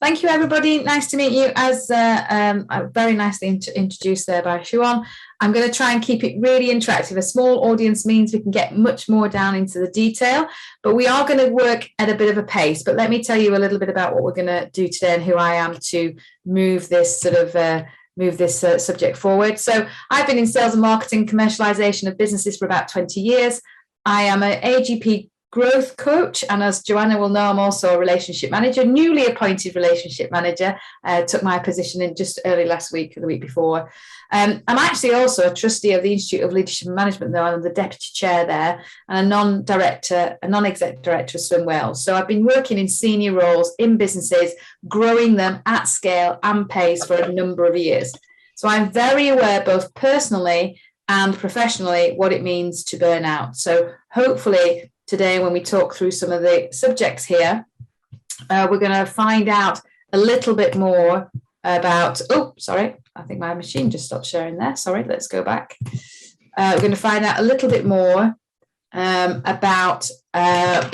Thank you, everybody. Nice to meet you. As very nicely introduced there by Siobhan. I'm going to try and keep it really interactive. A small audience means we can get much more down into the detail, but we are going to work at a bit of a pace. But let me tell you a little bit about what we're going to do today and who I am to move this subject forward. So I've been in sales and marketing commercialization of businesses for about 20 years. I am an AGP growth coach, and as Joanna will know, I'm also a relationship manager, newly appointed relationship manager. Took my position in just early last week or the week before. I'm actually also a trustee of the Institute of Leadership and Management, though I'm the deputy chair there, and a non-exec director of Swim Wales. So I've been working in senior roles in businesses, growing them at scale and pace for a number of years. So I'm very aware, both personally and professionally, what it means to burn out. So hopefully today, when we talk through some of the subjects here, we're going to find out a little bit more about, I think my machine just stopped sharing there. Sorry, let's go back. We're going to find out a little bit more about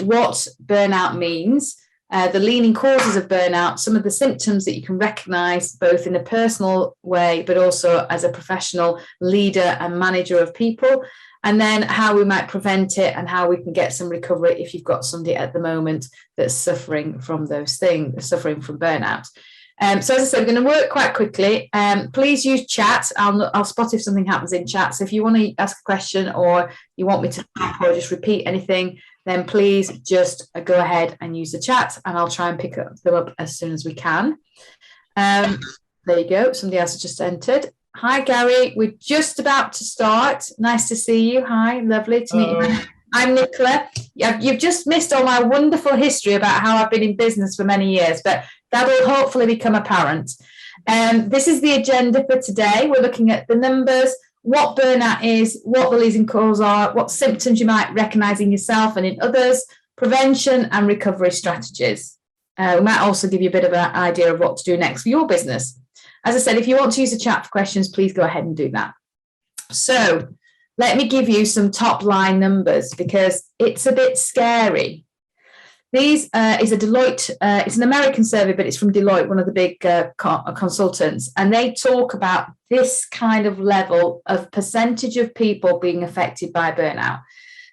what burnout means, the leading causes of burnout, some of the symptoms that you can recognize both in a personal way, but also as a professional leader and manager of people, and then how we might prevent it and how we can get some recovery if you've got somebody at the moment that's suffering from those things, suffering from burnout. So as I said, we're going to work quite quickly. Please use chat. I'll spot if something happens in chat. So if you want to ask a question or you want me to type or just repeat anything, then please just go ahead and use the chat, and I'll try and pick them up as soon as we can. There you go. Somebody else has just entered. Hi, Gary. We're just about to start. Nice to see you. Hi, lovely to meet you. I'm Nicola. You've just missed all my wonderful history about how I've been in business for many years, but that'll hopefully become apparent. This is the agenda for today. We're looking at the numbers, what burnout is, what the leading causes are, what symptoms you might recognize in yourself and in others, prevention and recovery strategies. We might also give you a bit of an idea of what to do next for your business. As I said, if you want to use the chat for questions, please go ahead and do that. So let me give you some top line numbers because it's a bit scary. These is a Deloitte, it's an American survey, but it's from Deloitte, one of the big consultants. And they talk about this kind of level of percentage of people being affected by burnout.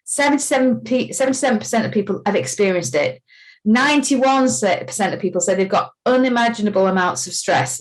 77% of people have experienced it. 91% of people say they've got unmanageable amounts of stress.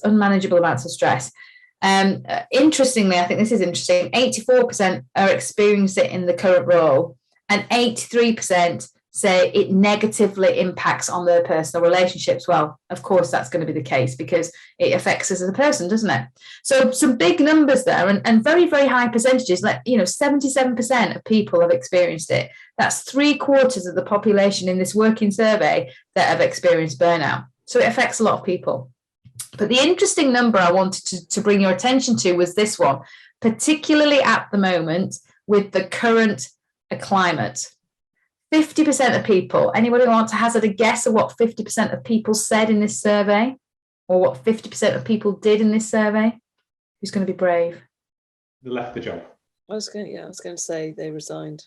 Interestingly, I think this is interesting, 84% are experiencing it in the current role, and 83% say it negatively impacts on their personal relationships. Well, of course, that's going to be the case because it affects us as a person, doesn't it? So some big numbers there and very, very high percentages, like, 77% of people have experienced it. That's 3/4 of the population in this working survey that have experienced burnout. So it affects a lot of people. But the interesting number I wanted to bring your attention to was this one, particularly at the moment with the current climate. 50% of people, anybody want to hazard a guess of what 50% of people said in this survey, or what 50% of people did in this survey? Who's going to be brave? They left the job. I was going to say they resigned.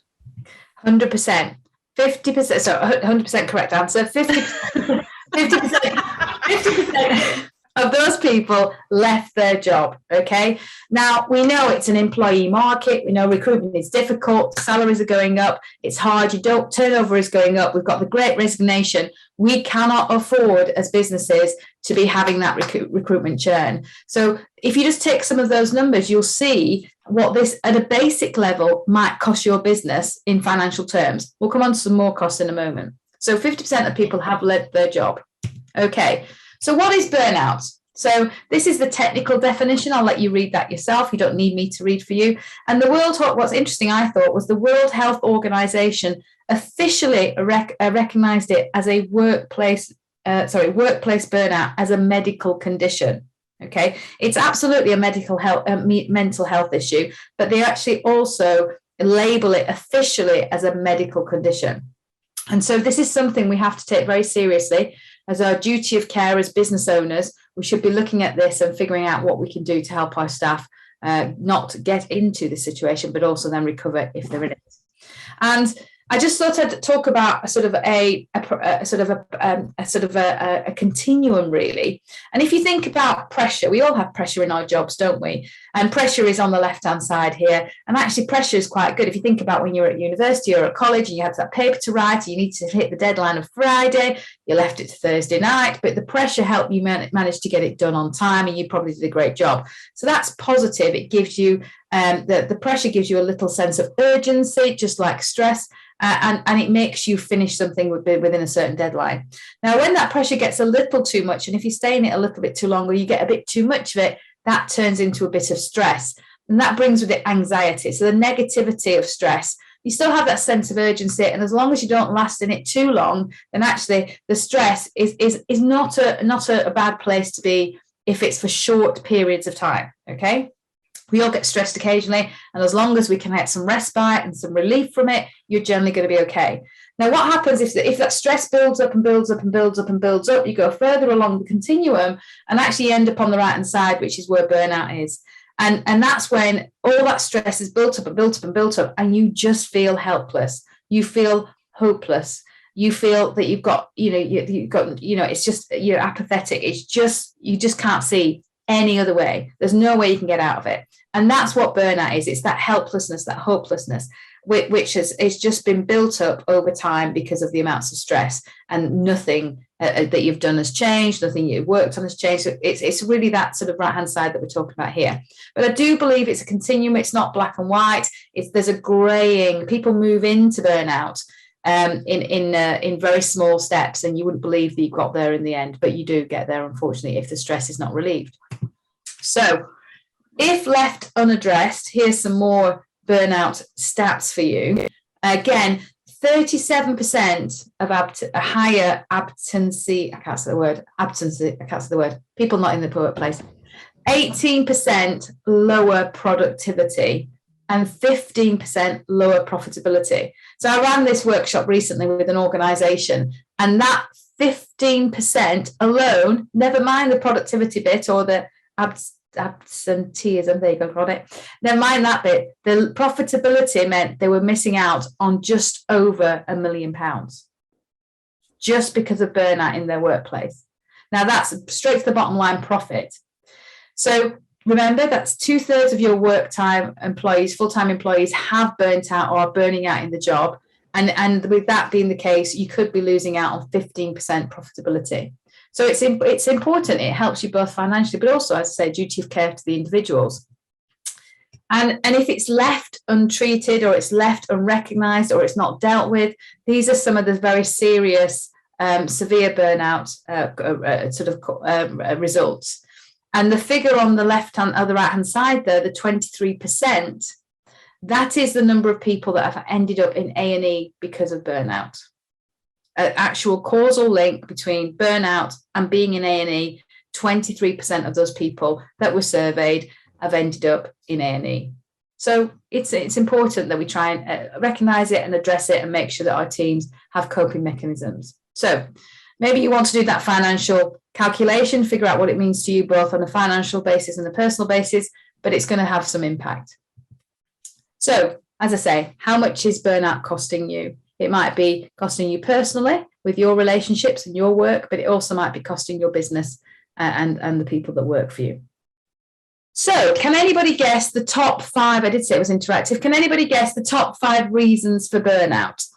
100%. 50%, so 100% correct answer. 50% of those people left their job, okay? Now, we know it's an employee market. We know recruitment is difficult. Salaries are going up. It's hard. Turnover is going up. We've got the great resignation. We cannot afford as businesses to be having that recruitment churn. So if you just take some of those numbers, you'll see what this at a basic level might cost your business in financial terms. We'll come on to some more costs in a moment. So 50% of people have left their job. Okay. So what is burnout? So this is the technical definition. I'll let you read that yourself. You don't need me to read for you. And what's interesting, I thought, was the World Health Organization officially recognized it as a workplace burnout as a medical condition. Okay, it's absolutely a mental health issue, but they actually also label it officially as a medical condition. And so this is something we have to take very seriously. As our duty of care as business owners, we should be looking at this and figuring out what we can do to help our staff not get into the situation, but also then recover if they're in it. And I just thought I'd talk about a continuum, really. And if you think about pressure, we all have pressure in our jobs, don't we? And pressure is on the left-hand side here. And actually, pressure is quite good. If you think about when you're at university or at college and you have that paper to write, and you need to hit the deadline of Friday, you left it to Thursday night, but the pressure helped you manage to get it done on time, and you probably did a great job. So that's positive. It gives you, the pressure gives you a little sense of urgency, just like stress. And it makes you finish something within a certain deadline. Now, when that pressure gets a little too much, and if you stay in it a little bit too long, or you get a bit too much of it, that turns into a bit of stress. And that brings with it anxiety. So the negativity of stress, you still have that sense of urgency. And as long as you don't last in it too long, then actually the stress is not a bad place to be if it's for short periods of time, okay? We all get stressed occasionally, and as long as we can get some respite and some relief from it, you're generally going to be okay. Now, what happens if that stress builds up and builds up and builds up and builds up, you go further along the continuum and actually end up on the right-hand side, which is where burnout is. And that's when all that stress is built up and built up and built up, and you just feel helpless. You feel hopeless. You feel that you've got, it's just, you're apathetic. It's just, you just can't see any other way. There's no way you can get out of it. And that's what burnout is. It's that helplessness, that hopelessness, which has just been built up over time because of the amounts of stress, and nothing that you've done has changed, nothing you've worked on has changed. So it's really that sort of right-hand side that we're talking about here. But I do believe it's a continuum. It's not black and white. There's a graying. People move into burnout in very small steps, and you wouldn't believe that you got there in the end, but you do get there, unfortunately, if the stress is not relieved. So if left unaddressed, here's some more burnout stats for you. Again, 37% of a higher absency. I can't say the word. People not in the workplace. 18% lower productivity, and 15% lower profitability. So I ran this workshop recently with an organization, and that 15% alone, never mind the productivity bit or the absenteeism, there you go, got it. Never mind that bit. The profitability meant they were missing out on just over £1 million just because of burnout in their workplace. Now that's straight to the bottom line profit. So remember, that's 2/3 of your work time employees, full-time employees, have burnt out or are burning out in the job. And with that being the case, you could be losing out on 15% profitability. So it's important. It helps you both financially, but also, as I say, duty of care to the individuals. And if it's left untreated, or it's left unrecognised, or it's not dealt with, these are some of the very serious, severe burnout results. And the figure on the right-hand side there, the 23%, that is the number of people that have ended up in A&E because of burnout. An actual causal link between burnout and being in A&E, 23% of those people that were surveyed have ended up in A&E. So it's important that we try and recognise it and address it and make sure that our teams have coping mechanisms. So maybe you want to do that financial calculation, figure out what it means to you both on a financial basis and a personal basis, but it's going to have some impact. So, as I say, how much is burnout costing you? It might be costing you personally with your relationships and your work, but it also might be costing your business and the people that work for you. So, can anybody guess the top 5? I did say it was interactive. Can anybody guess the top 5 reasons for burnout?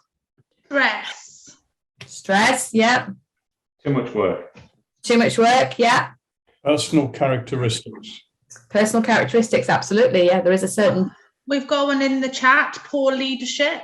Stress, yeah. Too much work. Too much work, yeah. Personal characteristics. Personal characteristics, absolutely, yeah. There is a certain... We've got one in the chat, poor leadership.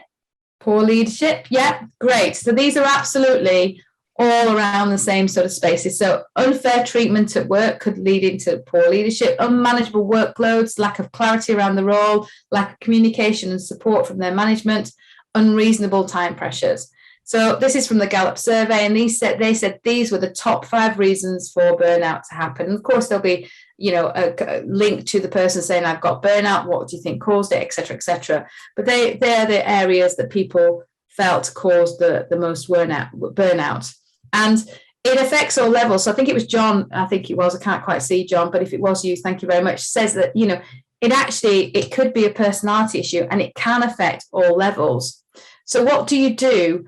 Poor leadership, yeah, great. So these are absolutely all around the same sort of spaces. So unfair treatment at work could lead into poor leadership, unmanageable workloads, lack of clarity around the role, lack of communication and support from their management, unreasonable time pressures. So this is from the Gallup survey, and they said these were the top 5 reasons for burnout to happen. And of course, there'll be, a link to the person saying, I've got burnout, what do you think caused it, et cetera, et cetera. But they're the areas that people felt caused the most burnout. And it affects all levels. So I think it was John, I can't quite see John, but if it was you, thank you very much, says that, it could be a personality issue, and it can affect all levels. So what do you do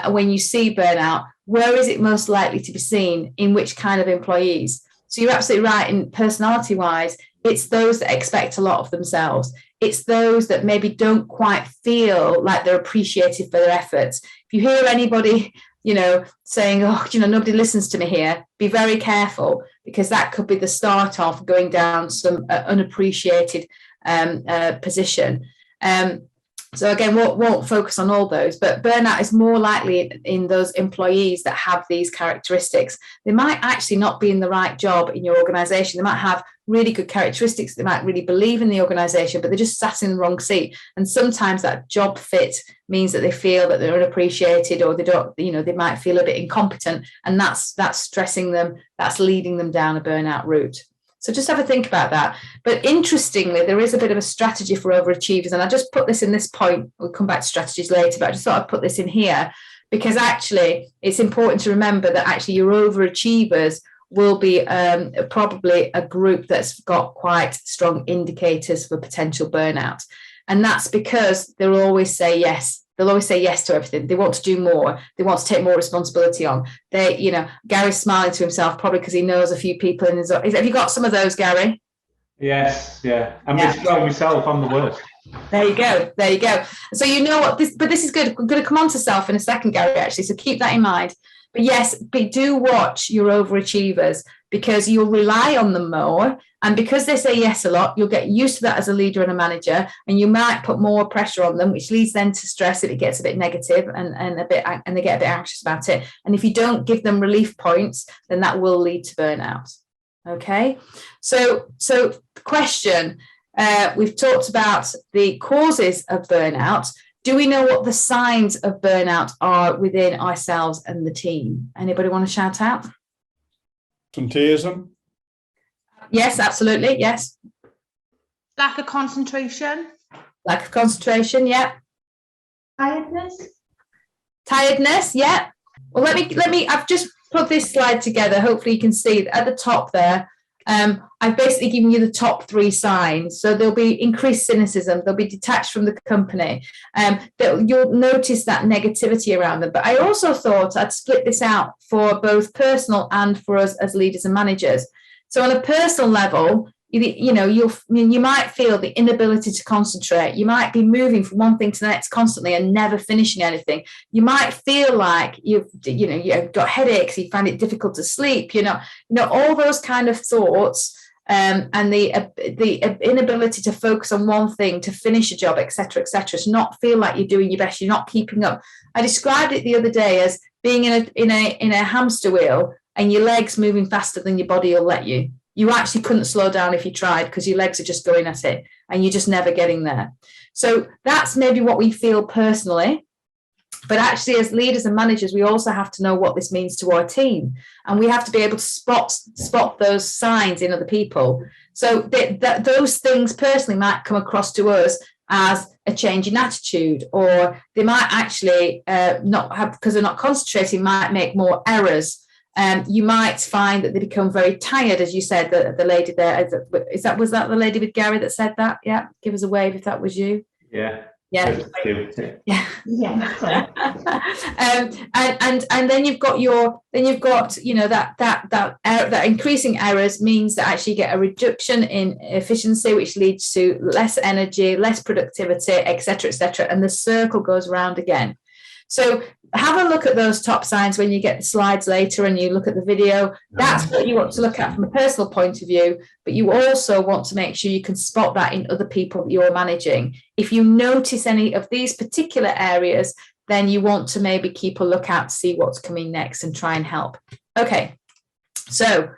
when you see burnout? Where is it most likely to be seen? In which kind of employees? So you're absolutely right. In personality-wise, it's those that expect a lot of themselves. It's those that maybe don't quite feel like they're appreciated for their efforts. If you hear anybody, saying, oh, nobody listens to me here, be very careful, because that could be the start of going down some unappreciated position. So again, won't focus on all those, but burnout is more likely in those employees that have these characteristics. They might actually not be in the right job in your organization. They might have really good characteristics. They might really believe in the organization, but they're just sat in the wrong seat. And sometimes that job fit means that they feel that they're unappreciated, or they don't, they might feel a bit incompetent, and that's stressing them. That's leading them down a burnout route. So just have a think about that. But interestingly, there is a bit of a strategy for overachievers. And I just put this in this point. We'll come back to strategies later, but I just thought I'd put this in here because actually it's important to remember that actually your overachievers will be probably a group that's got quite strong indicators for potential burnout. And that's because they'll always say yes. They'll always say yes to everything. They want to do more. They want to take more responsibility on. Gary's smiling to himself probably because he knows a few people in his. Have you got some of those, Gary? Yes, yeah. I'm myself. I'm the worst. There you go. So you know what this, but this is good. I'm going to come on to self in a second, Gary. Actually, so keep that in mind. But yes, do watch your overachievers because you'll rely on them more. And because they say yes a lot, you'll get used to that as a leader and a manager, and you might put more pressure on them, which leads them to stress if it gets a bit negative and they get a bit anxious about it. And if you don't give them relief points, then that will lead to burnout. Okay, so question, we've talked about the causes of burnout. Do we know what the signs of burnout are within ourselves and the team? Anybody want to shout out? Absenteeism. Yes, absolutely. Yes. Lack of concentration. Lack of concentration. Yeah. Tiredness. Yeah. Well, let me. I've just put this slide together. Hopefully, you can see at the top there. I've basically given you the top 3 signs. So there'll be increased cynicism. They'll be detached from the company. You'll notice that negativity around them. But I also thought I'd split this out for both personal and for us as leaders and managers. So on a personal level, you might feel the inability to concentrate. You might be moving from one thing to the next constantly and never finishing anything. You might feel like you've got headaches. You find it difficult to sleep. All those kind of thoughts, and the inability to focus on one thing, to finish a job, etc., to not feel like you're doing your best. You're not keeping up. I described it the other day as being in a hamster wheel and your legs moving faster than your body will let you. You actually couldn't slow down if you tried because your legs are just going at it and you're just never getting there. So that's maybe what we feel personally. But actually, as leaders and managers, we also have to know what this means to our team. And we have to be able to spot those signs in other people. So those things personally might come across to us as a change in attitude, or they might actually not have, because they're not concentrating, might make more errors. You might find that they become very tired, as you said, the lady there. Was that the lady with Gary that said that? Yeah, give us a wave if that was you. Yeah. Yeah. Yeah. And then you've got that increasing errors means that actually you get a reduction in efficiency, which leads to less energy, less productivity, etc., and the circle goes around again. So have a look at those top signs when you get the slides later and you look at the video. That's what you want to look at from a personal point of view, but you also want to make sure you can spot that in other people that you're managing. If you notice any of these particular areas, then you want to maybe keep a lookout to see what's coming next and try and help. Okay, so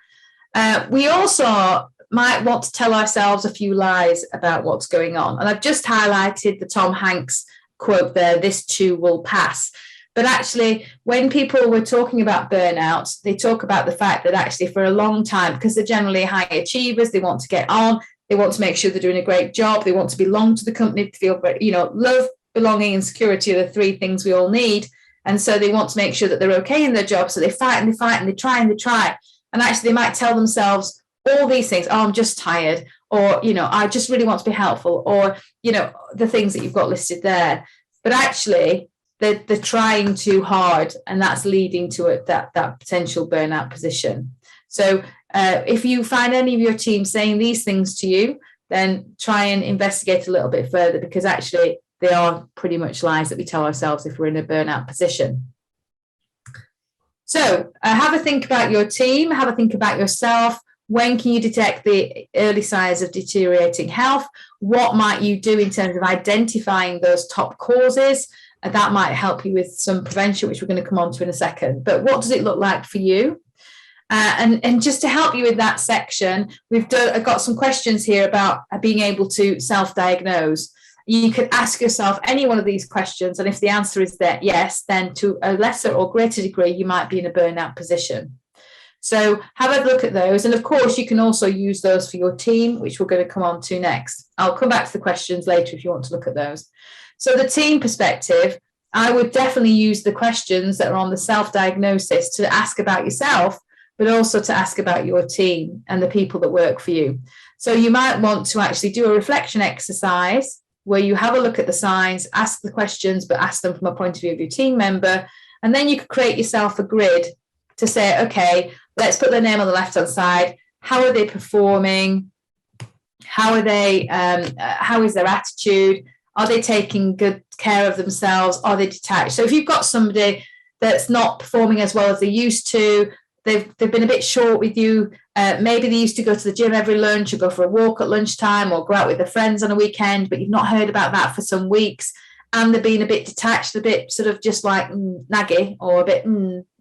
we also might want to tell ourselves a few lies about what's going on. And I've just highlighted the Tom Hanks quote there, "This too will pass." But actually, when people were talking about burnout, they talk about the fact that actually for a long time, because they're generally high achievers, they want to get on, they want to make sure they're doing a great job, they want to belong to the company, to feel, love, belonging, and security are the 3 things we all need. And so they want to make sure that they're okay in their job. So they fight and they fight and they try and they try. And actually, they might tell themselves all these things. Oh, I'm just tired. Or, I just really want to be helpful. Or, the things that you've got listed there. but actually they're trying too hard, and that's leading to that potential burnout position. So if you find any of your team saying these things to you, then try and investigate a little bit further, because actually they are pretty much lies that we tell ourselves if we're in a burnout position. So have a think about your team, have a think about yourself. When can you detect the early signs of deteriorating health? What might you do in terms of identifying those top causes? That might help you with some prevention, which we're going to come on to in a second. But what does it look like for you? And just to help you with that section, I've got some questions here about being able to self-diagnose. You could ask yourself any one of these questions, and if the answer is that yes, then to a lesser or greater degree, you might be in a burnout position. So have a look at those. And of course, you can also use those for your team, which we're going to come on to next. I'll come back to the questions later if you want to look at those. So the team perspective, I would definitely use the questions that are on the self-diagnosis to ask about yourself, but also to ask about your team and the people that work for you. So you might want to actually do a reflection exercise where you have a look at the signs, ask the questions, but ask them from a point of view of your team member. And then you could create yourself a grid to say, okay, let's put their name on the left-hand side. How are they performing? How are they? How is their attitude? Are they taking good care of themselves? Are they detached? So if you've got somebody that's not performing as well as they used to, they've been a bit short with you. Maybe they used to go to the gym every lunch or go for a walk at lunchtime or go out with their friends on a weekend, but you've not heard about that for some weeks. And they're being a bit detached, a bit sort of just like naggy or a bit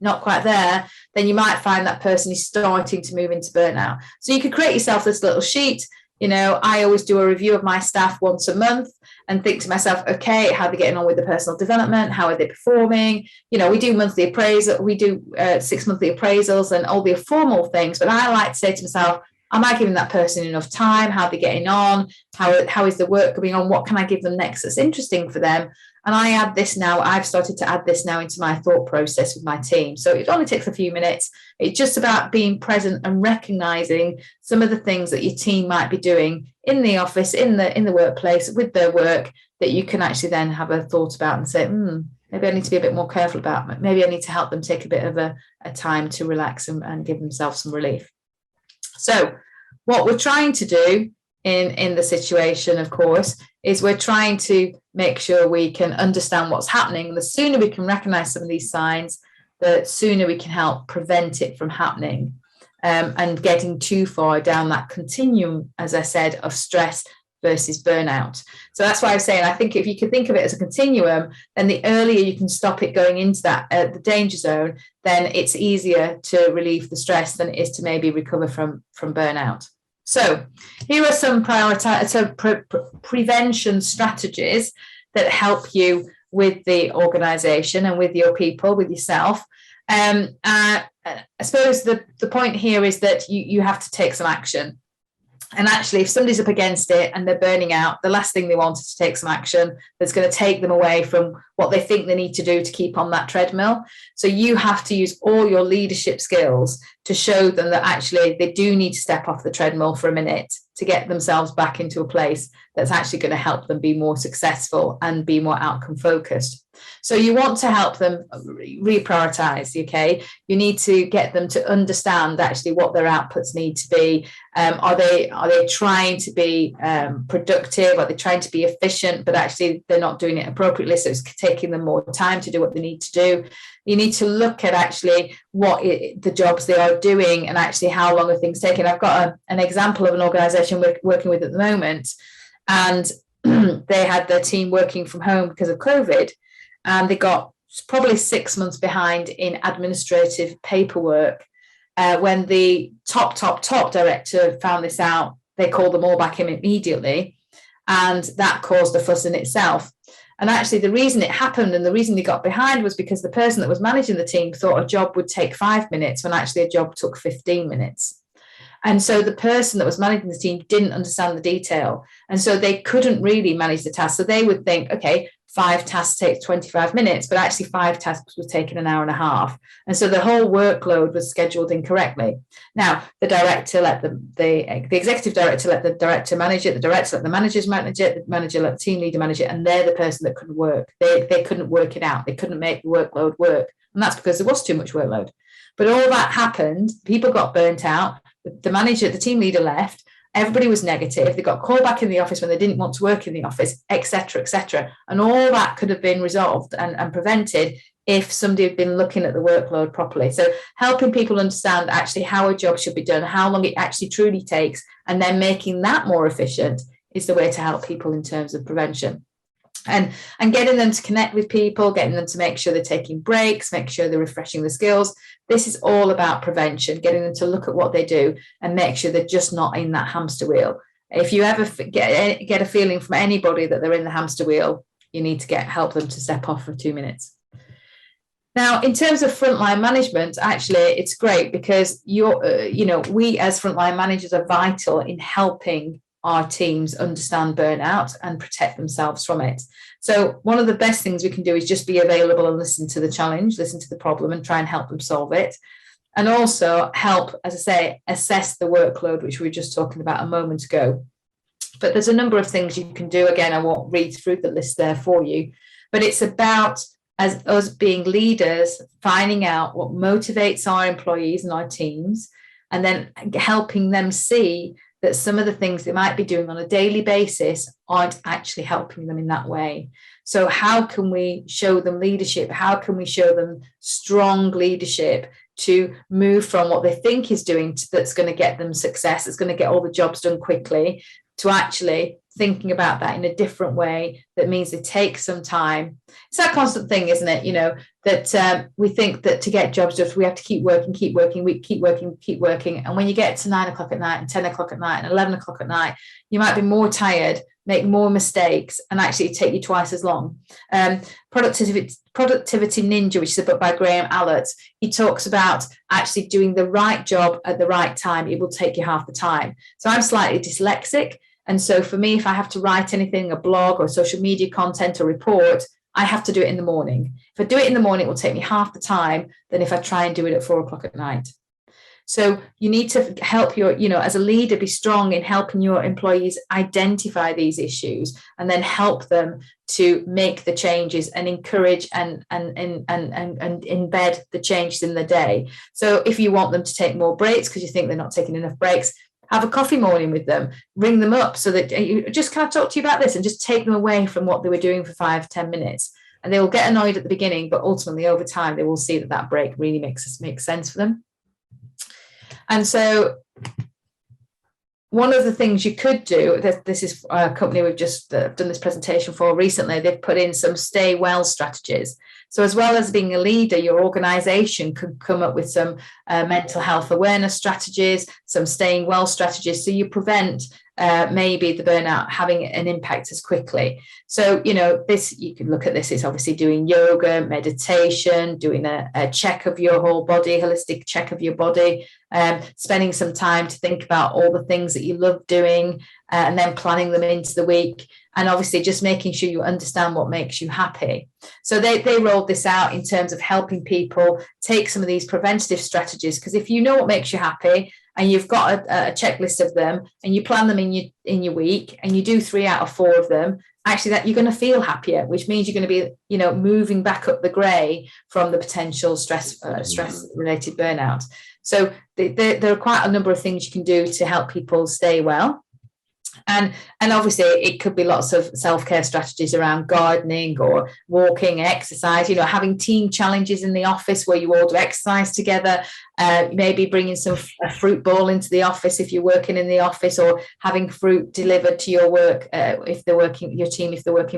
not quite there, then you might find that person is starting to move into burnout. So you could create yourself this little sheet. You know, I always do a review of my staff once a month and think to myself, okay, how are they getting on with the personal development? How are they performing? You know, we do monthly appraisal, we do 6 monthly appraisals and all the formal things. But I like to say to myself, am I giving that person enough time? How are they getting on? How is the work going on? What can I give them next that's interesting for them? And I add this now. I've started to add this now into my thought process with my team. So it only takes a few minutes. It's just about being present and recognizing some of the things that your team might be doing in the office, in the workplace, with their work, that you can actually then have a thought about and say, maybe I need to be a bit more careful about. Maybe I need to help them take a bit of a time to relax and give themselves some relief. So what we're trying to do in the situation, of course, is we're trying to make sure we can understand what's happening. The sooner we can recognize some of these signs, the sooner we can help prevent it from happening and getting too far down that continuum, as I said, of stress versus burnout. So that's why I'm saying, I think if you could think of it as a continuum, then the earlier you can stop it going into that the danger zone, then it's easier to relieve the stress than it is to maybe recover from burnout. So here are some prevention strategies that help you with the organization and with your people, with yourself. I suppose the point here is that you have to take some action. And actually, if somebody's up against it and they're burning out, the last thing they want is to take some action that's going to take them away from what they think they need to do to keep on that treadmill. So you have to use all your leadership skills to show them that actually they do need to step off the treadmill for a minute to get themselves back into a place that's actually going to help them be more successful and be more outcome focused. So you want to help them reprioritize, okay? You need to get them to understand actually what their outputs need to be. Are they trying to be productive? Are they trying to be efficient, but actually they're not doing it appropriately, so it's taking them more time to do what they need to do? You need to look at actually the jobs they are doing and actually how long are things taking. I've got an example of an organization we're working with at the moment, and they had their team working from home because of COVID, and they got probably 6 months behind in administrative paperwork. When the top director found this out, they called them all back in immediately, and that caused a fuss in itself. And actually the reason it happened and the reason they got behind was because the person that was managing the team thought a job would take 5 minutes when actually a job took 15 minutes. And so the person that was managing the team didn't understand the detail. And so they couldn't really manage the task. So they would think, okay, 5 tasks take 25 minutes, but actually 5 tasks was taking an hour and a half. And so the whole workload was scheduled incorrectly. Now, the director let the executive director let the director manage it, the director let the managers manage it, the manager let the team leader manage it, and they're the person that couldn't work. They couldn't work it out. They couldn't make the workload work. And that's because there was too much workload. But all that happened, people got burnt out, the manager, the team leader left, everybody was negative, they got called back in the office when they didn't want to work in the office, etc., etc. And all that could have been resolved and prevented if somebody had been looking at the workload properly. So helping people understand actually how a job should be done, how long it actually truly takes, and then making that more efficient is the way to help people in terms of prevention. And getting them to connect with people, getting them to make sure they're taking breaks, make sure they're refreshing the skills. This is all about prevention, getting them to look at what they do and make sure they're just not in that hamster wheel. If you ever get a feeling from anybody that they're in the hamster wheel, you need to help them to step off for 2 minutes. Now, in terms of frontline management, actually, it's great because we as frontline managers are vital in helping our teams understand burnout and protect themselves from it. So one of the best things we can do is just be available and listen to the challenge, listen to the problem and try and help them solve it. And also help, as I say, assess the workload, which we were just talking about a moment ago. But there's a number of things you can do. Again, I won't read through the list there for you, but it's about as us being leaders, finding out what motivates our employees and our teams, and then helping them see that some of the things they might be doing on a daily basis aren't actually helping them in that way. So how can we show them leadership? How can we show them strong leadership to move from what they think is doing that's going to get them success, that's going to get all the jobs done quickly, to actually thinking about that in a different way that means they take some time. It's that constant thing, isn't it? That we think that to get jobs done, we have to keep working. And when you get to 9 o'clock at night and 10 o'clock at night and 11 o'clock at night, you might be more tired, make more mistakes, and actually take you twice as long. Productivity Ninja, which is a book by Graham Allott, he talks about actually doing the right job at the right time. It will take you half the time. So I'm slightly dyslexic. And so for me, if I have to write anything, a blog or social media content or report, I have to do it in the morning. If I do it in the morning, it will take me half the time than if I try and do it at 4 o'clock at night. So you need to help as a leader, be strong in helping your employees identify these issues and then help them to make the changes and encourage and embed the changes in the day. So if you want them to take more breaks because you think they're not taking enough breaks, have a coffee morning with them, ring them up so that you just kind of talk to you about this and just take them away from what they were doing for 5-10 minutes. And they will get annoyed at the beginning, but ultimately over time, they will see that break really makes sense for them. And so one of the things you could do, this is a company we've just done this presentation for recently, they've put in some stay well strategies. So as well as being a leader, your organization could come up with some mental health awareness strategies, some staying well strategies, so you prevent maybe the burnout having an impact as quickly. So, you can look at this, it's obviously doing yoga, meditation, doing a check of your whole body, holistic check of your body, spending some time to think about all the things that you love doing and then planning them into the week. And obviously just making sure you understand what makes you happy. So they rolled this out in terms of helping people take some of these preventative strategies, because if you know what makes you happy and you've got a checklist of them and you plan them in your week and you do 3 out of 4 of them, actually that you're going to feel happier, which means you're going to be, moving back up the grey from the potential stress related burnout. So there are quite a number of things you can do to help people stay well. And obviously it could be lots of self-care strategies around gardening or walking, exercise, having team challenges in the office where you all do exercise together, maybe bringing some a fruit bowl into the office if you're working in the office, or having fruit delivered to your work if they're working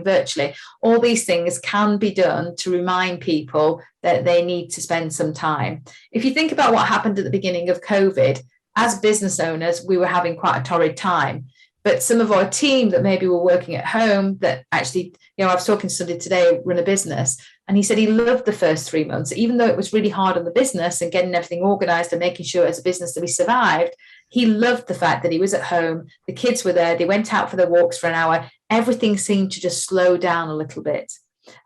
virtually. All these things can be done to remind people that they need to spend some time. If you think about what happened at the beginning of COVID, as business owners, we were having quite a torrid time. But some of our team that maybe were working at home that actually, I was talking to somebody today, run a business, and he said he loved the first 3 months, even though it was really hard on the business and getting everything organized and making sure as a business that we survived. He loved the fact that he was at home, the kids were there, they went out for their walks for an hour, everything seemed to just slow down a little bit.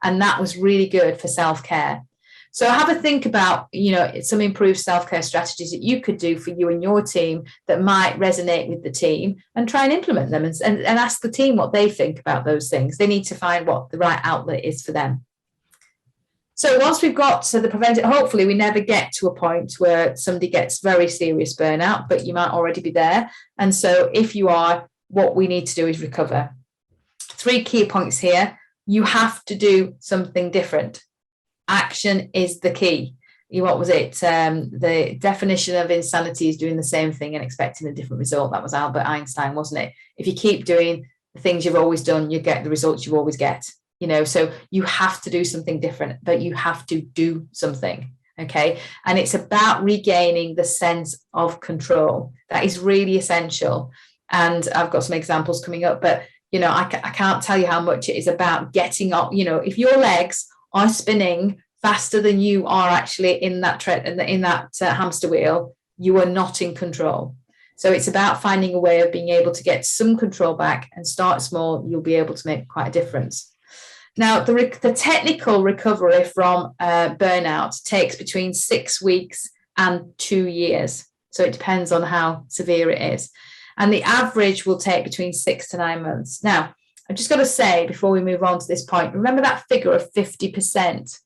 And that was really good for self-care. So have a think about, some improved self-care strategies that you could do for you and your team that might resonate with the team, and try and implement them, and ask the team what they think about those things. They need to find what the right outlet is for them. So once we've got to the preventive, hopefully we never get to a point where somebody gets very serious burnout, but you might already be there. And so if you are, what we need to do is recover. 3 key points here. You have to do something different. Action is the key. What was it? The definition of insanity is doing the same thing and expecting a different result. That was Albert Einstein, wasn't it? If you keep doing the things you've always done, you get the results you always get. So you have to do something different, but you have to do something. Okay. And it's about regaining the sense of control. That is really essential. And I've got some examples coming up, but, I can't tell you how much it is about getting up. If your legs are spinning faster than you are actually in that hamster wheel, you are not in control. So it's about finding a way of being able to get some control back and start small. You'll be able to make quite a difference. Now, the technical recovery from burnout takes between 6 weeks and 2 years. So it depends on how severe it is. And the average will take between 6 to 9 months. Now, I've just got to say, before we move on to this point, remember that figure of 50%.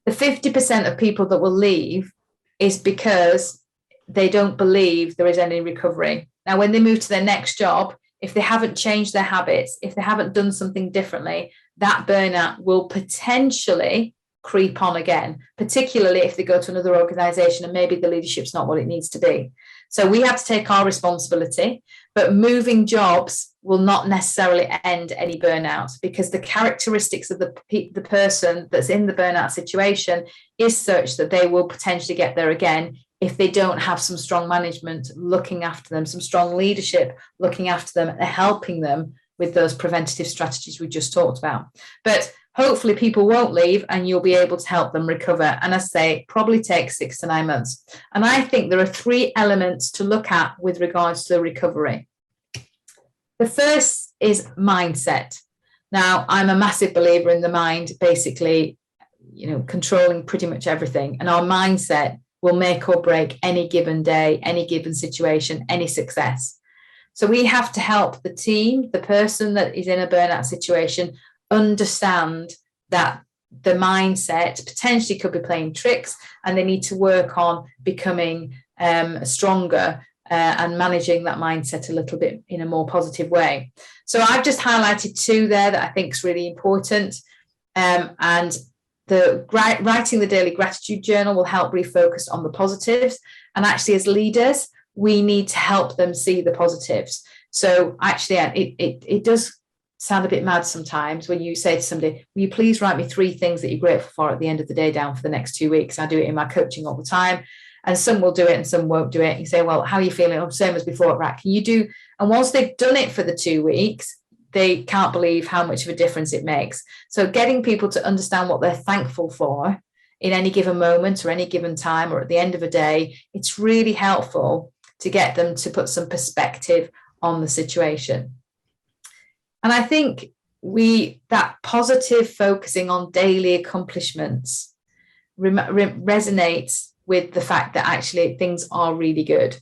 The 50% of people that will leave is because they don't believe there is any recovery. Now, when they move to their next job, if they haven't changed their habits, if they haven't done something differently, that burnout will potentially creep on again, particularly if they go to another organization and maybe the leadership's not what it needs to be. So we have to take our responsibility, but moving jobs will not necessarily end any burnout, because the characteristics of the person that's in the burnout situation is such that they will potentially get there again if they don't have some strong management looking after them, some strong leadership looking after them and helping them with those preventative strategies we just talked about. But hopefully people won't leave and you'll be able to help them recover. And I say, probably takes 6 to 9 months. And I think there are 3 elements to look at with regards to the recovery. The first is mindset. Now, I'm a massive believer in the mind, basically, controlling pretty much everything. And our mindset will make or break any given day, any given situation, any success. So we have to help the team, the person that is in a burnout situation, understand that the mindset potentially could be playing tricks, and they need to work on becoming stronger and managing that mindset a little bit in a more positive way. So I've just highlighted 2 there that I think is really important. And writing the daily gratitude journal will help refocus on the positives. And actually, as leaders, we need to help them see the positives. So actually, it does sound a bit mad sometimes when you say to somebody, will you please write me 3 things that you're grateful for at the end of the day down for the next 2 weeks? I do it in my coaching all the time. And some will do it and some won't do it. You say, well, how are you feeling? Oh, same as before, right? Can you do? And once they've done it for the 2 weeks, they can't believe how much of a difference it makes. So getting people to understand what they're thankful for in any given moment or any given time or at the end of a day, it's really helpful to get them to put some perspective on the situation. And I think that positive focusing on daily accomplishments resonates with the fact that actually things are really good.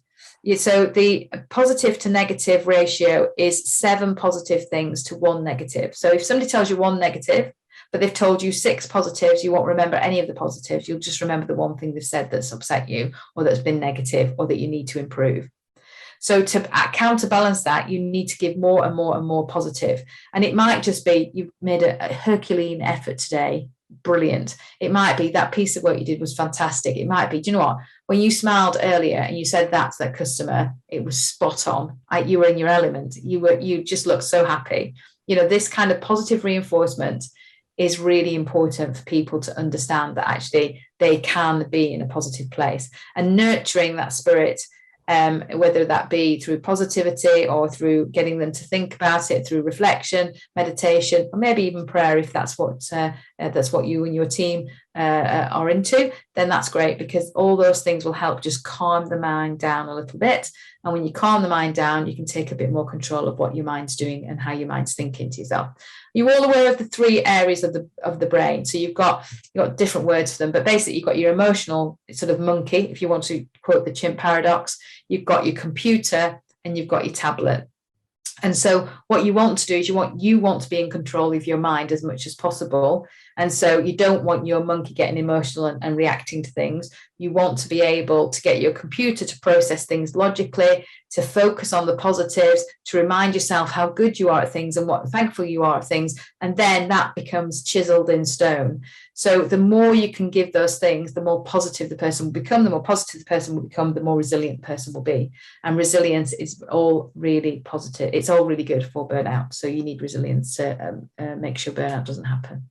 So the positive to negative ratio is 7 positive things to 1 negative. So if somebody tells you 1 negative, but they've told you 6 positives, you won't remember any of the positives. You'll just remember the one thing they've said that's upset you or that's been negative or that you need to improve. So to counterbalance that, you need to give more and more and more positive. And it might just be you've made a Herculean effort today. Brilliant. It might be that piece of work you did was fantastic. It might be, do you know what? When you smiled earlier and you said that to that customer, it was spot on. You were in your element. You just looked so happy. This kind of positive reinforcement is really important for people to understand that actually they can be in a positive place, and nurturing that spirit, whether that be through positivity or through getting them to think about it through reflection, meditation, or maybe even prayer, if that's what you and your team are into, then that's great, because all those things will help just calm the mind down a little bit. And when you calm the mind down, you can take a bit more control of what your mind's doing and how your mind's thinking to yourself. You're all aware of the 3 areas of the brain. So you've got different words for them, but basically you've got your emotional sort of monkey, if you want to quote the chimp paradox. You've got your computer and you've got your tablet. And so what you want to do is you want to be in control of your mind as much as possible. And so you don't want your monkey getting emotional and reacting to things. You want to be able to get your computer to process things logically, to focus on the positives, to remind yourself how good you are at things and what thankful you are at things. And then that becomes chiseled in stone. So the more you can give those things, the more positive the person will become. The more positive the person will become, the more resilient the person will be. And resilience is all really positive. It's all really good for burnout. So you need resilience to make sure burnout doesn't happen.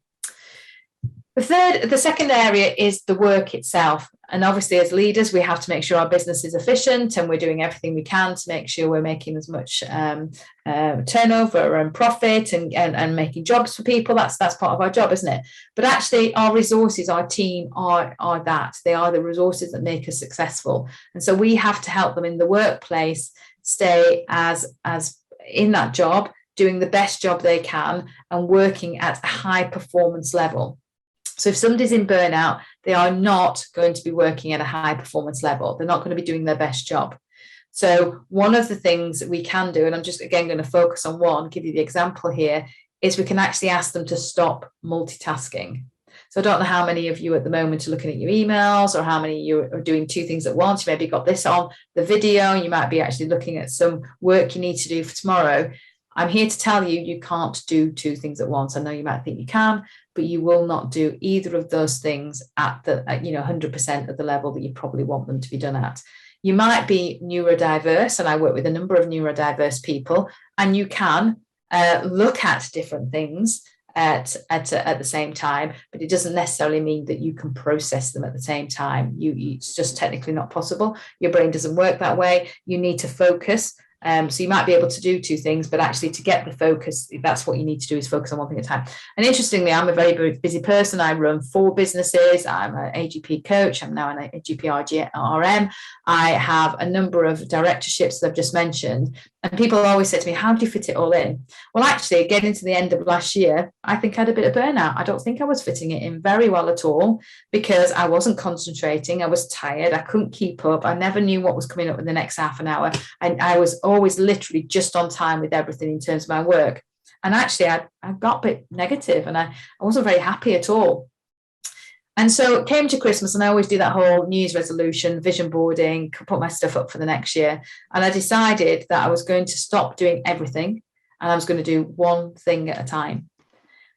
The second area is the work itself. And obviously, as leaders, we have to make sure our business is efficient, and we're doing everything we can to make sure we're making as much turnover and profit and making jobs for people. That's part of our job, isn't it? But actually, our resources, our team are that. They are the resources that make us successful. And so we have to help them in the workplace stay as in that job, doing the best job they can and working at a high performance level. So if somebody's in burnout, they are not going to be working at a high performance level. They're not going to be doing their best job. So one of the things that we can do, and I'm just again going to focus on one, give you the example here, is we can actually ask them to stop multitasking. So I don't know how many of you at the moment are looking at your emails, or how many of you are doing 2 things at once. You maybe got this on the video, you might be actually looking at some work you need to do for tomorrow. I'm here to tell you, you can't do 2 things at once. I know you might think you can, but you will not do either of those things at 100% of the level that you probably want them to be done at. You might be neurodiverse, and I work with a number of neurodiverse people, and you can look at different things at the same time, but it doesn't necessarily mean that you can process them at the same time. It's just technically not possible. Your brain doesn't work that way. You need to focus. So you might be able to do 2 things, but actually to get the focus, that's what you need to do, is focus on one thing at a time. And interestingly, I'm a very busy person. I run 4 businesses. I'm an AGP coach. I'm now an AGP RM. I have a number of directorships that I've just mentioned. And people always say to me, how do you fit it all in? Well, actually, getting to the end of last year, I think I had a bit of burnout. I don't think I was fitting it in very well at all, because I wasn't concentrating. I was tired. I couldn't keep up. I never knew what was coming up in the next half an hour. And I was always literally just on time with everything in terms of my work. And actually, I got a bit negative, and I wasn't very happy at all. And so it came to Christmas, and I always do that whole New Year's resolution, vision boarding, put my stuff up for the next year. And I decided that I was going to stop doing everything, and I was going to do one thing at a time.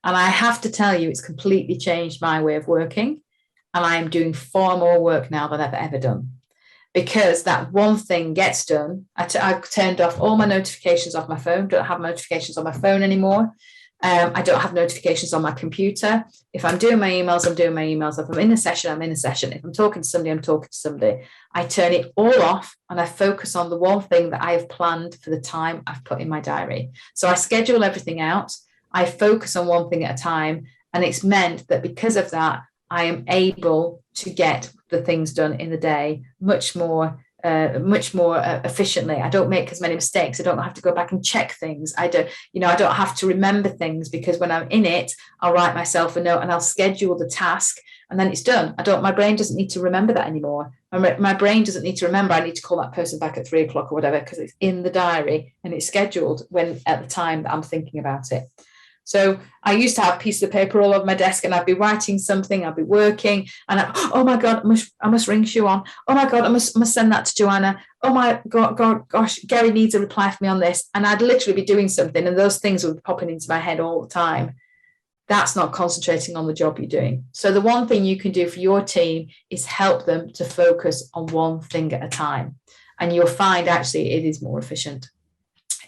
And I have to tell you, it's completely changed my way of working. And I am doing far more work now than I've ever done, because that one thing gets done. I've turned off all my notifications off my phone. Don't have notifications on my phone anymore. I don't have notifications on my computer. If I'm doing my emails, I'm doing my emails. If I'm in a session, I'm in a session. If I'm talking to somebody, I'm talking to somebody. I turn it all off, and I focus on the one thing that I have planned for the time I've put in my diary. So I schedule everything out. I focus on one thing at a time. And it's meant that because of that, I am able to get the things done in the day much more efficiently. I don't make as many mistakes. I don't have to go back and check things. I don't have to remember things, because when I'm in it, I'll write myself a note and I'll schedule the task, and then it's done. My brain doesn't need to remember that anymore. My brain doesn't need to remember I need to call that person back at 3 o'clock or whatever, because it's in the diary and it's scheduled at the time that I'm thinking about it. So I used to have pieces of paper all over my desk, and I'd be writing something, I'd be working, and oh my God, I must ring Siobhan. Oh my God, I must send that to Joanna. Oh my gosh, Gary needs a reply from me on this. And I'd literally be doing something, and those things would be popping into my head all the time. That's not concentrating on the job you're doing. So the one thing you can do for your team is help them to focus on one thing at a time. And you'll find actually it is more efficient.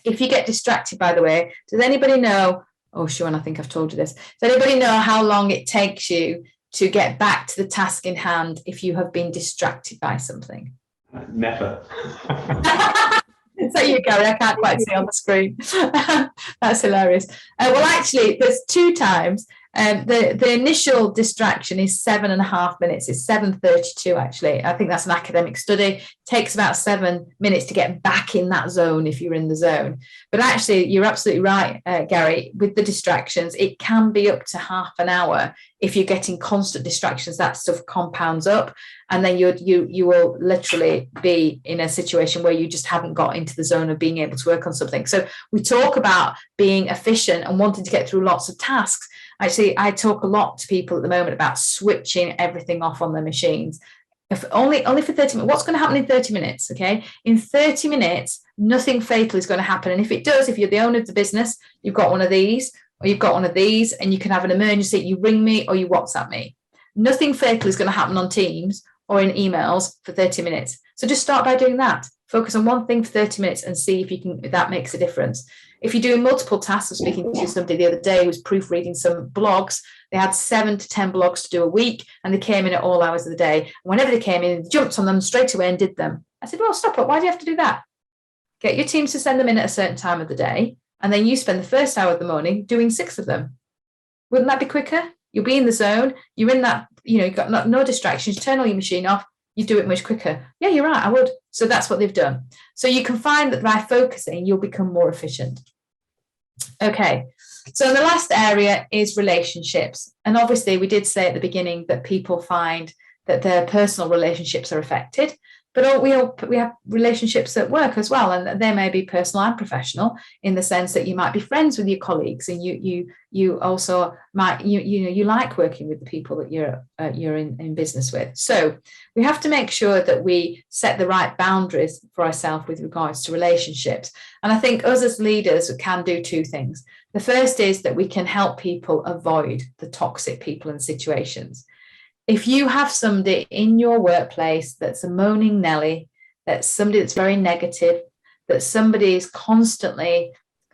If you get distracted, by the way, does anybody know, oh, Siobhan, I think I've told you this. Does anybody know how long it takes you to get back to the task in hand if you have been distracted by something? Never. So you go, I can't quite see on the screen. That's hilarious. Well, actually, there's 2 times, The initial distraction is 7.5 minutes. It's 7:32 actually. I think that's an academic study. It takes about 7 minutes to get back in that zone if you're in the zone. But actually, you're absolutely right, Gary. With the distractions, it can be up to half an hour. If you're getting constant distractions, that stuff compounds up, and then you will literally be in a situation where you just haven't got into the zone of being able to work on something. So we talk about being efficient and wanting to get through lots of tasks. Actually, I talk a lot to people at the moment about switching everything off on their machines. If only for 30 minutes. What's going to happen in 30 minutes? Okay, in 30 minutes, nothing fatal is going to happen. And if it does, if you're the owner of the business, you've got one of these, or you've got one of these, and you can have an emergency. You ring me or you WhatsApp me. Nothing fatal is going to happen on Teams or in emails for 30 minutes. So just start by doing that. Focus on one thing for 30 minutes and see if that makes a difference. If you're doing multiple tasks, I was speaking to somebody the other day who was proofreading some blogs. They had 7 to 10 blogs to do a week, and they came in at all hours of the day. Whenever they came in, they jumped on them straight away and did them. I said, well, stop it. Why do you have to do that? Get your teams to send them in at a certain time of the day, and then you spend the first hour of the morning doing 6 of them. Wouldn't that be quicker? You'll be in the zone. You're in that, you've got no distractions. Turn all your machine off. You do it much quicker. Yeah, you're right. I would. So that's what they've done. So you can find that by focusing, you'll become more efficient. Okay. So the last area is relationships. And obviously we did say at the beginning that people find that their personal relationships are affected, but we have relationships at work as well. And they may be personal and professional in the sense that you might be friends with your colleagues, and you also might, you like working with the people that you're in business with. So we have to make sure that we set the right boundaries for ourselves with regards to relationships. And I think us as leaders can do 2 things. The first is that we can help people avoid the toxic people and situations. If you have somebody in your workplace that's a moaning Nelly, that's somebody that's very negative, that somebody is constantly,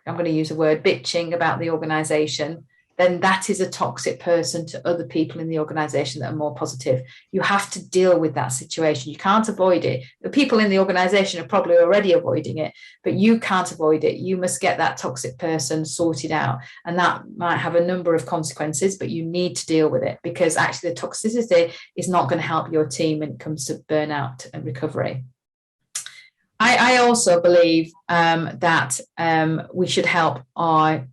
I'm going to use a word, bitching about the organization, then that is a toxic person to other people in the organization that are more positive. You have to deal with that situation. You can't avoid it. The people in the organization are probably already avoiding it, but you can't avoid it. You must get that toxic person sorted out. And that might have a number of consequences, but you need to deal with it, because actually the toxicity is not going to help your team when it comes to burnout and recovery. I also believe that we should help our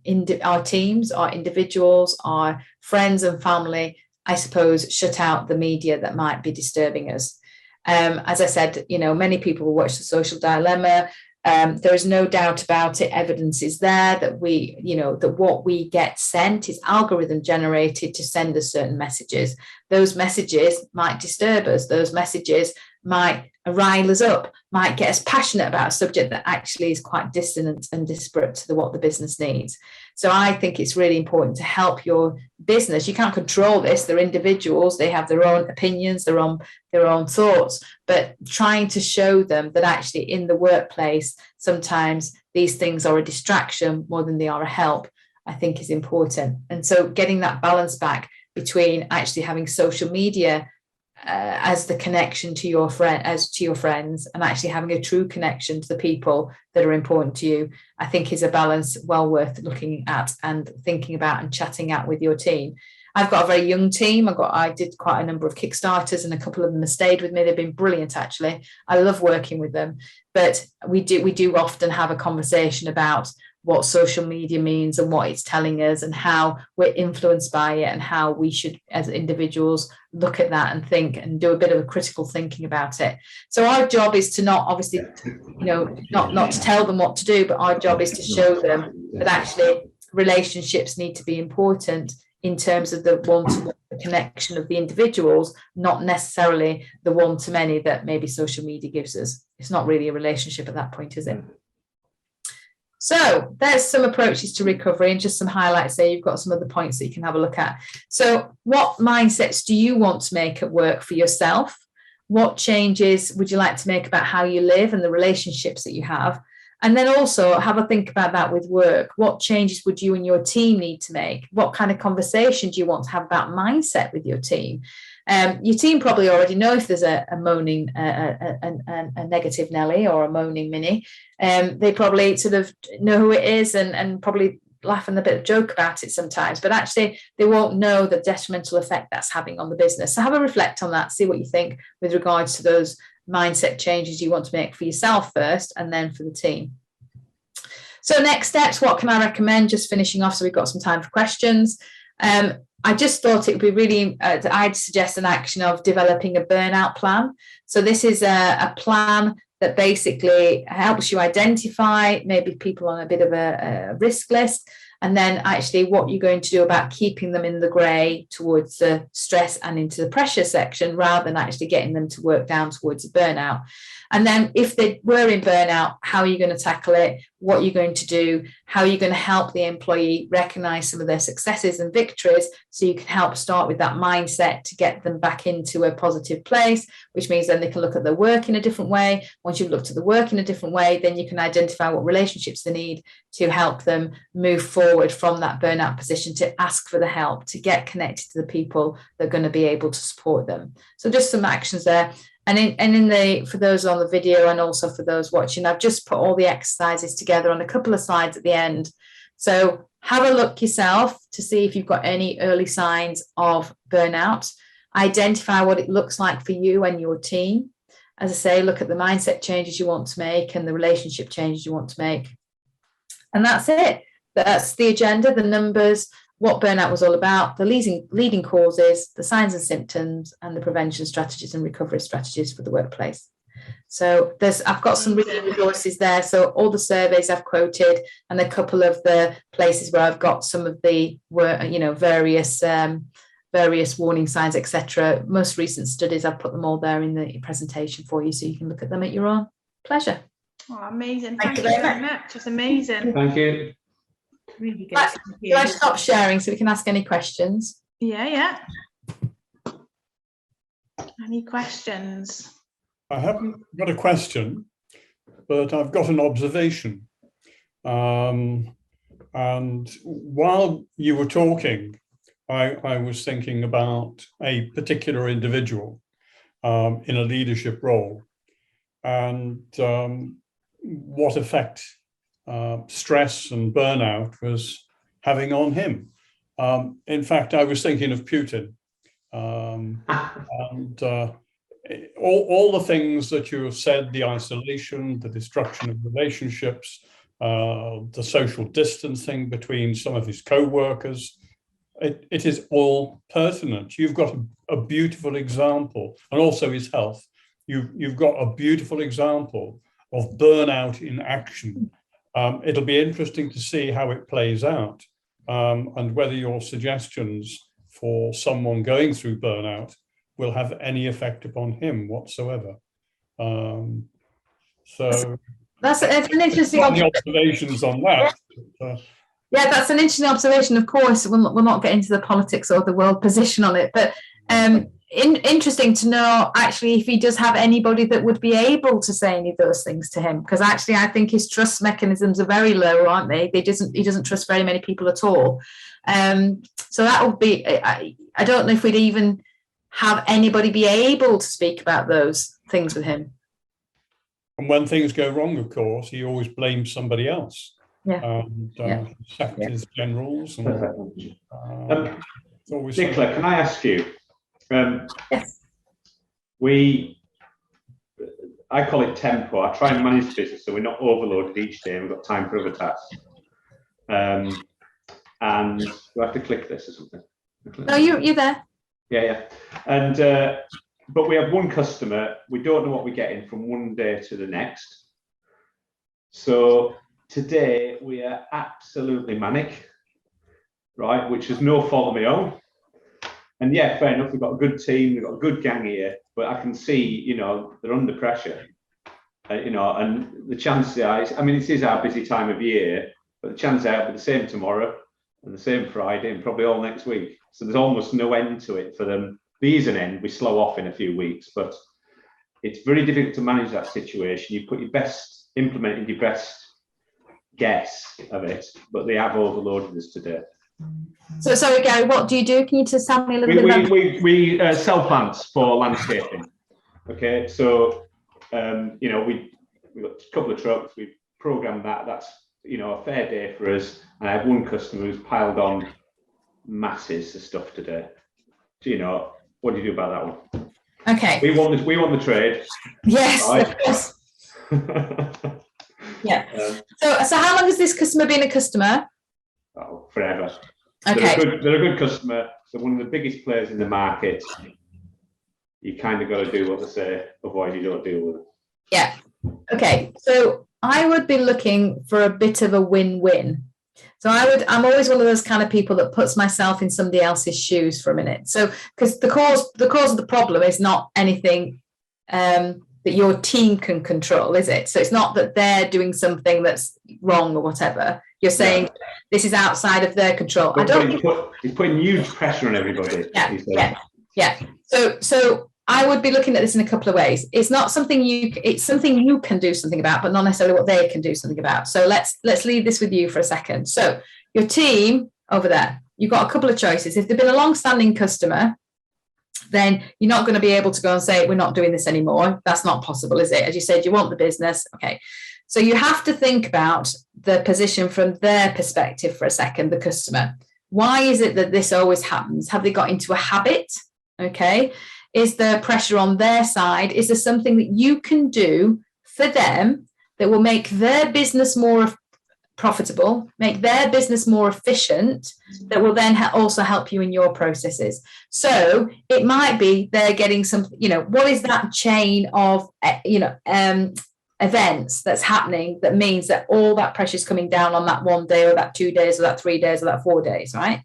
teams, our individuals, our friends and family, I suppose, shut out the media that might be disturbing us. As I said, many people will watch The Social Dilemma. There is no doubt about it. Evidence is there that that what we get sent is algorithm generated to send us certain messages. Those messages might disturb us. Those messages might rile us up, might get us passionate about a subject that actually is quite dissonant and disparate to what the business needs. So I think it's really important to help your business. You can't control this. They're individuals. They have their own opinions, their own thoughts, but trying to show them that actually in the workplace, sometimes these things are a distraction more than they are a help, I think is important. And so getting that balance back between actually having social media as the connection to your friends, and actually having a true connection to the people that are important to you, I think is a balance well worth looking at and thinking about and chatting out with your team. I've got a very young team. I did quite a number of Kickstarters, and a couple of them have stayed with me. They've been brilliant, actually. I love working with them. But we do often have a conversation about what social media means and what it's telling us, and how we're influenced by it, and how we should, as individuals, look at that and think and do a bit of a critical thinking about it. So our job is to not, obviously, not to tell them what to do, but our job is to show them that actually relationships need to be important in terms of the one-to-one connection of the individuals, not necessarily the one-to-many that maybe social media gives us. It's not really a relationship at that point, is it? So there's some approaches to recovery, and just some highlights there. You've got some other points that you can have a look at. So what mindsets do you want to make at work for yourself? What changes would you like to make about how you live and the relationships that you have? And then also have a think about that with work. What changes would you and your team need to make? What kind of conversation do you want to have about mindset with your team? Your team probably already know if there's a moaning, a negative Nelly or a moaning Minnie. They probably sort of know who it is, and probably laugh and a bit of joke about it sometimes, but actually they won't know the detrimental effect that's having on the business. So have a reflect on that, see what you think with regards to those mindset changes you want to make for yourself first and then for the team. So next steps, what can I recommend? Just finishing off so we've got some time for questions. I just thought it would be really, I'd suggest an action of developing a burnout plan. So this is a plan that basically helps you identify maybe people on a bit of a risk list, and then actually what you're going to do about keeping them in the grey towards the stress and into the pressure section, rather than actually getting them to work down towards a burnout. And then if they were in burnout, how are you going to tackle it? What are you going to do? How are you going to help the employee recognize some of their successes and victories, so you can help start with that mindset to get them back into a positive place, which means then they can look at their work in a different way. Once you've looked at the work in a different way, then you can identify what relationships they need to help them move forward from that burnout position, to ask for the help, to get connected to the people that are going to be able to support them. So just some actions there. And for those on the video and also for those watching, I've just put all the exercises together on a couple of slides at the end. So have a look yourself to see if you've got any early signs of burnout. Identify what it looks like for you and your team. As I say, look at the mindset changes you want to make and the relationship changes you want to make. And that's it. That's the agenda, the numbers, what burnout was all about, the leading causes, the signs and symptoms, and the prevention strategies and recovery strategies for the workplace. So I've got some reading resources there. So all the surveys I've quoted, and a couple of the places where I've got some of the various warning signs, etc. Most recent studies, I've put them all there in the presentation for you, so you can look at them at your own pleasure. Oh, amazing. Thank you very much. It's amazing. Thank you. Really good. Do I stop sharing so we can ask any questions? Yeah. Any questions? I haven't got a question, but I've got an observation. And while you were talking, I was thinking about a particular individual in a leadership role, and what effect stress and burnout was having on him. In fact, I was thinking of Putin, and all the things that you have said, the isolation, the destruction of relationships, the social distancing between some of his co-workers, it is all pertinent. You've got a beautiful example, and also his health. You've got a beautiful example of burnout in action. It'll be interesting to see how it plays out, and whether your suggestions for someone going through burnout will have any effect upon him whatsoever. So that's an interesting observations on that. Yeah, that's an interesting observation. Of course, we'll not get into the politics or the world position on it, but interesting to know actually if he does have anybody that would be able to say any of those things to him, because actually I think his trust mechanisms are very low, aren't they? He doesn't trust very many people at all. So that would be, I don't know if we'd even have anybody be able to speak about those things with him. And when things go wrong, of course, he always blames somebody else. Yeah. And sacked his generals. And, Nicola, can I ask you? Yes. I call it tempo. I try and manage the business so we're not overloaded each day and we've got time for other tasks. And do I have to click this or something? No, you're there. Yeah. And but we have one customer. We don't know what we're getting from one day to the next. So today we are absolutely manic, right? Which is no fault of my own. And yeah, fair enough. We've got a good team. We've got a good gang here, but I can see, they're under pressure. And the chances are, I mean, this is our busy time of year, but the chances are it'll be the same tomorrow and the same Friday and probably all next week. So there's almost no end to it for them. There is an end. We slow off in a few weeks, but it's very difficult to manage that situation. You put implementing your best guess of it, but they have overloaded us today. So sorry, Gary, what do you do? Can you just tell me a little bit about we sell plants for landscaping. Okay, so we've got a couple of trucks. We've programmed that. That's a fair day for us. And I have one customer who's piled on masses of stuff today. So, what do you do about that one? Okay. We want the trade. Yes, Right. of course. Yeah. So how long has this customer been a customer? Oh, forever. Okay. They're a good customer. They're one of the biggest players in the market. You kind of got to do what they say, otherwise you don't deal with it. Yeah. Okay. So I would be looking for a bit of a win-win. So I'm always one of those kind of people that puts myself in somebody else's shoes for a minute. So, because the cause of the problem is not anything that your team can control, is it? So it's not that they're doing something that's wrong or whatever. You're saying this is outside of their control. He's putting huge pressure on everybody. Yeah. So I would be looking at this in a couple of ways. It's not something it's something you can do something about, but not necessarily what they can do something about. So let's leave this with you for a second. So your team over there, you've got a couple of choices. If they've been a long-standing customer, then you're not going to be able to go and say, we're not doing this anymore. That's not possible, is it? As you said, you want the business. Okay. So you have to think about the position from their perspective for a second, the customer. Why is it that this always happens? Have they got into a habit? Okay. Is there pressure on their side? Is there something that you can do for them that will make their business more profitable, make their business more efficient, that will then also help you in your processes? So it might be they're getting some, what is that chain of, events that's happening that means that all that pressure is coming down on that 1 day or that 2 days or that 3 days or that 4 days, right?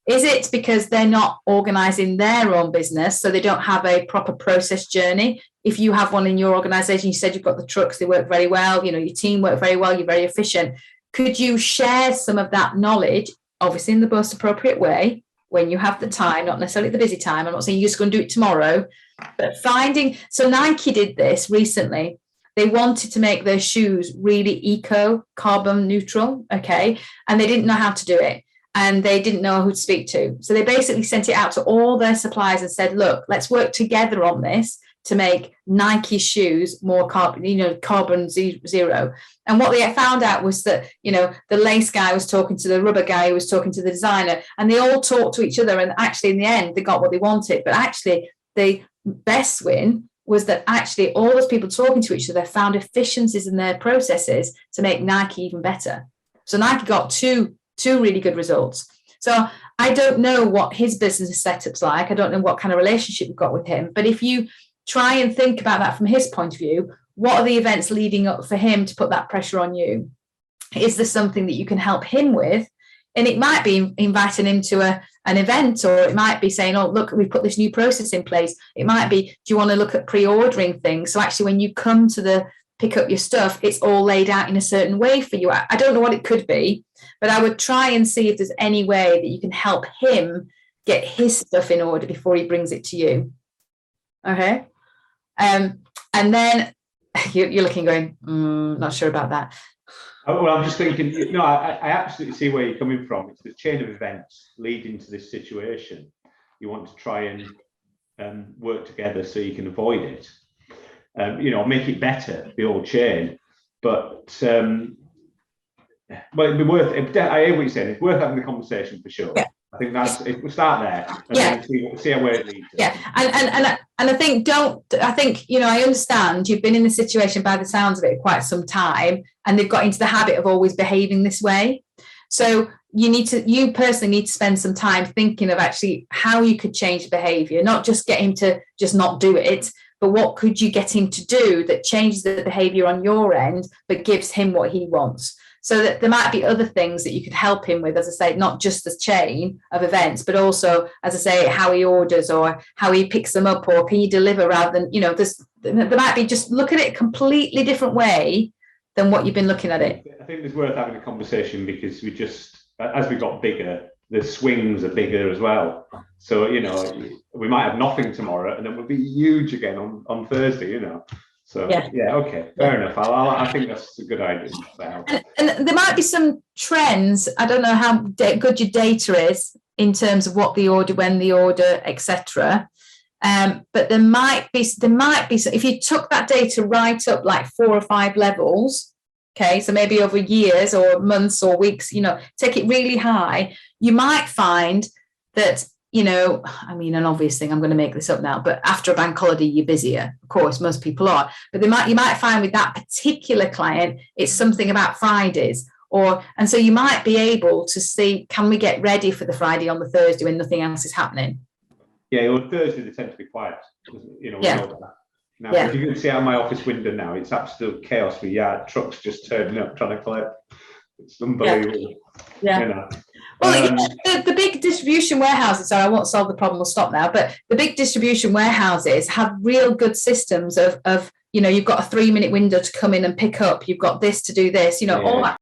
Is it because they're not organizing their own business, so they don't have a proper process journey? If you have one in your organization, you said you've got the trucks, they work very well, your team work very well, you're very efficient. Could you share some of that knowledge, obviously in the most appropriate way, when you have the time, not necessarily the busy time? I'm not saying you're just going to do it tomorrow, but so Nike did this recently. They wanted to make their shoes really carbon neutral, okay? And they didn't know how to do it. And they didn't know who to speak to. So they basically sent it out to all their suppliers and said, look, let's work together on this to make Nike shoes more carbon zero. And what they found out was that, the lace guy was talking to the rubber guy who was talking to the designer, and they all talked to each other. And actually, in the end, they got what they wanted. But actually, the best win was that actually all those people talking to each other found efficiencies in their processes to make Nike even better. So Nike got two really good results. So I don't know what his business setup's like. I don't know what kind of relationship you've got with him. But if you try and think about that from his point of view, what are the events leading up for him to put that pressure on you? Is there something that you can help him with? And it might be inviting him to an event, or it might be saying, oh, look, we've put this new process in place. It might be, do you want to look at pre-ordering things? So actually, when you come to pick up your stuff, it's all laid out in a certain way for you. I don't know what it could be, but I would try and see if there's any way that you can help him get his stuff in order before he brings it to you. Okay. And then you're looking going, not sure about that. Well, I'm just thinking, I absolutely see where you're coming from. It's the chain of events leading to this situation. You want to try and work together so you can avoid it. Make it better, the old chain. But it'd be worth it. I hear what you're saying. It's worth having the conversation for sure. Yeah. I think we'll start there and then see where it leads. Yeah, and I think I understand you've been in this situation by the sounds of it quite some time, and they've got into the habit of always behaving this way. So you personally need to spend some time thinking of actually how you could change the behavior, not just get him to just not do it, but what could you get him to do that changes the behavior on your end, but gives him what he wants? So that there might be other things that you could help him with, as I say, not just the chain of events, but also, as I say, how he orders or how he picks them up, or can you deliver rather than, there might be, just look at it a completely different way than what you've been looking at it. I think it's worth having a conversation because as we got bigger, the swings are bigger as well. So, we might have nothing tomorrow and then we'll be huge again on Thursday, So, okay, fair enough. I think that's a good idea. And there might be some trends. I don't know how good your data is in terms of what the order, when the order, etc. But there might be, if you took that data right up like 4 or 5 levels, okay, so maybe over years or months or weeks, take it really high, you might find that, I mean, an obvious thing, I'm going to make this up now, but after a bank holiday, you're busier. Of course, most people are. But you might find with that particular client, it's something about Fridays. And so you might be able to see, can we get ready for the Friday on the Thursday when nothing else is happening? Yeah, on Thursday, they tend to be quiet. We know that. Now, if you can see out my office window now, it's absolute chaos with trucks just turning up trying to collect. It's unbelievable. Yeah. Well, the big distribution warehouses, so I won't solve the problem, we'll stop now, but the big distribution warehouses have real good systems of you've got a 3-minute window to come in and pick up, you've got this to do this, all that